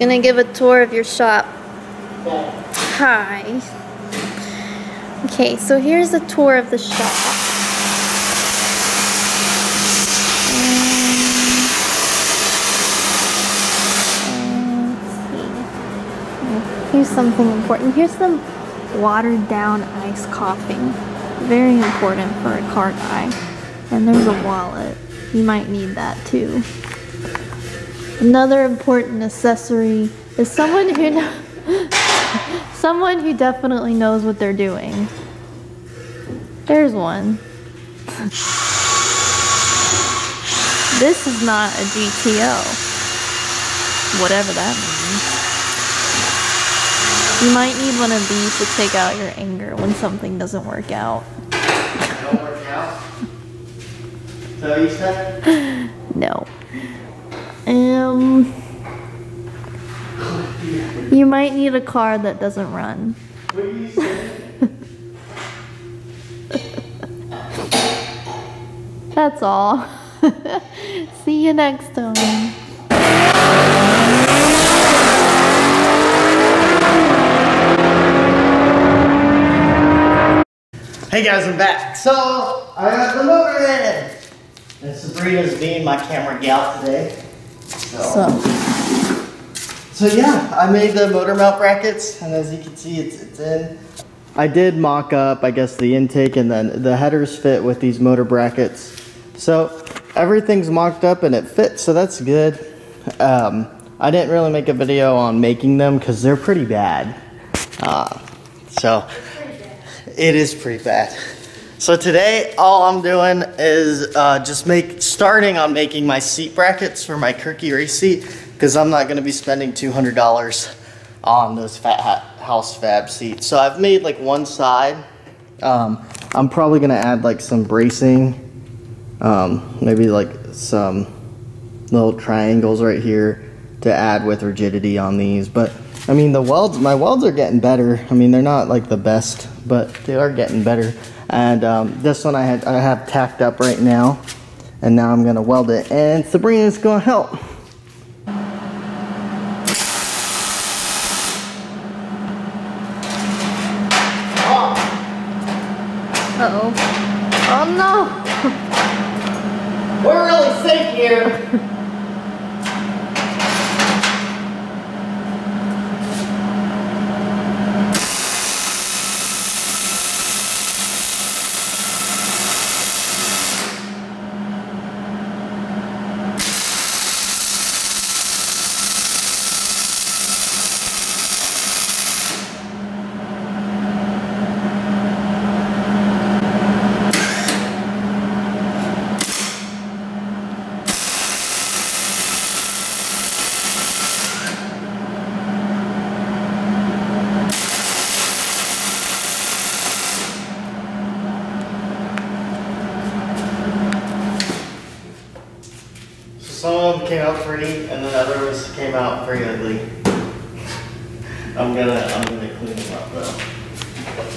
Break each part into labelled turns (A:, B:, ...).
A: Gonna give a tour of your shop. Hi. Okay, so here's a tour of the shop. Here's something important. Here's some watered down ice coughing. Very important for a car guy. And there's a wallet. You might need that too. Another important accessory is someone who definitely knows what they're doing. There's one. This is not a GTO. Whatever that means. You might need one of these to take out your anger when something doesn't work out.
B: Don't work out? Is that what you said?
A: No. You might need a car that doesn't run.
B: What are you saying?
A: That's all. See you next time.
B: Hey guys, I'm back. So, I got the motor in. And Sabrina's being my camera gal today. So yeah, I made the motor mount brackets, and as you can see, it's in. I did mock up, I guess, the intake, and then the headers fit with these motor brackets. So everything's mocked up and it fits, so that's good. I didn't really make a video on making them because they're pretty bad. It is pretty bad. So today, all I'm doing is starting on making my seat brackets for my Kirky race seat, because I'm not going to be spending $200 on those house fab seats. So I've made like one side. I'm probably going to add like some bracing, maybe like some little triangles right here to add with rigidity on these. But I mean, my welds are getting better. I mean, they're not like the best, but they are getting better. And this one I have tacked up right now, and now I'm gonna weld it, and Sabrina's gonna help.
A: Uh-oh. Oh no!
B: We're really safe here. Some of them came out pretty, and then other ones came out pretty ugly. I'm gonna clean them up though.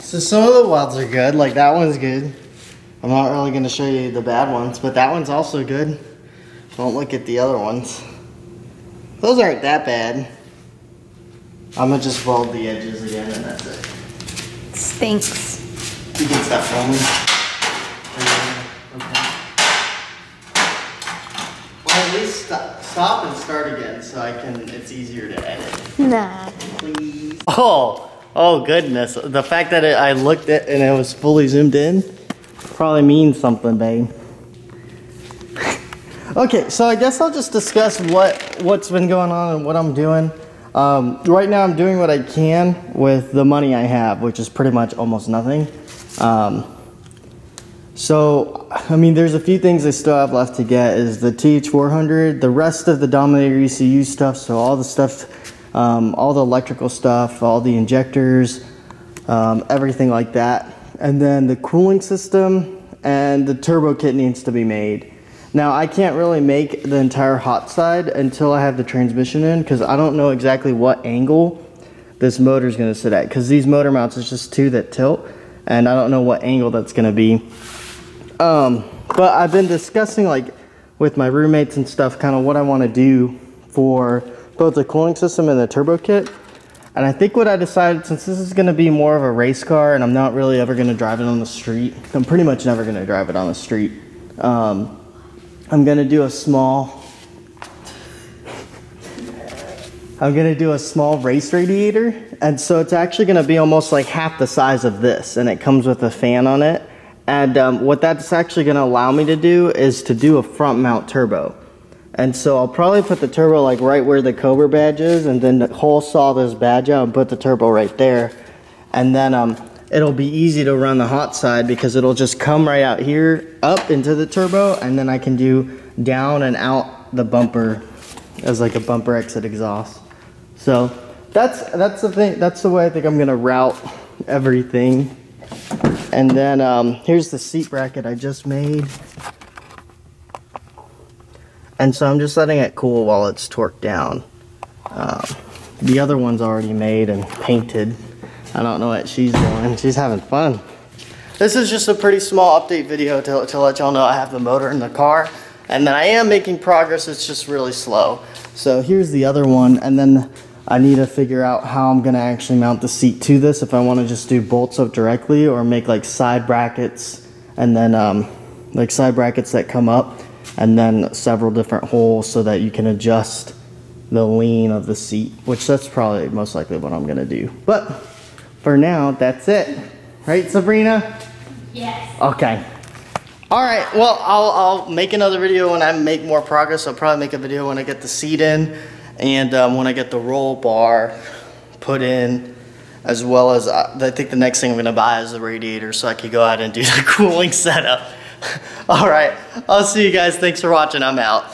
B: So some of the welds are good, like that one's good. I'm not really gonna show you the bad ones, but that one's also good. Don't look at the other ones. Those aren't that bad. I'm gonna just weld the edges again, and that's it.
A: Stinks.
B: You can stop filming. At least stop and start again, so it's easier to edit.
A: Nah.
B: Please. Oh goodness. The fact that I looked at and it was fully zoomed in probably means something, babe. Okay, so I guess I'll just discuss what's been going on and what I'm doing. Right now I'm doing what I can with the money I have, which is pretty much almost nothing. So, I mean, there's a few things I still have left to get, is the TH400, the rest of the Dominator ECU stuff, so all the stuff, all the electrical stuff, all the injectors, everything like that. And then the cooling system and the turbo kit needs to be made. Now, I can't really make the entire hot side until I have the transmission in, because I don't know exactly what angle this motor is going to sit at, because these motor mounts is just two that tilt, and I don't know what angle that's going to be. But I've been discussing, like, with my roommates and stuff, kind of what I want to do for both the cooling system and the turbo kit. And I think what I decided, since this is going to be more of a race car and I'm not really ever going to drive it on the street, I'm pretty much never going to drive it on the street. I'm going to do a small race radiator. And so it's actually going to be almost like half the size of this, and it comes with a fan on it. And what that's actually going to allow me to do is to do a front mount turbo. And so I'll probably put the turbo like right where the Cobra badge is, and then hole saw this badge out and put the turbo right there. And then it'll be easy to run the hot side because it'll just come right out here up into the turbo, and then I can do down and out the bumper as like a bumper exit exhaust. So that's the thing. That's the way I think I'm gonna route everything. And then here's the seat bracket I just made. And so I'm just letting it cool while it's torqued down. The other one's already made and painted. I don't know what she's doing. She's having fun. This is just a pretty small update video to let y'all know I have the motor in the car. And then I am making progress, it's just really slow. So here's the other one, and then I need to figure out how I'm gonna actually mount the seat to this, if I wanna just do bolts up directly or make like side brackets, and then like side brackets that come up, and then several different holes so that you can adjust the lean of the seat, which that's probably most likely what I'm gonna do. But for now, that's it. Right, Sabrina?
A: Yes.
B: Okay. All right, well, I'll make another video when I make more progress. I'll probably make a video when I get the seat in, and when I get the roll bar put in, as well as I think the next thing I'm gonna buy is the radiator so I can go out and do the cooling setup. All right, I'll see you guys. Thanks for watching. I'm out.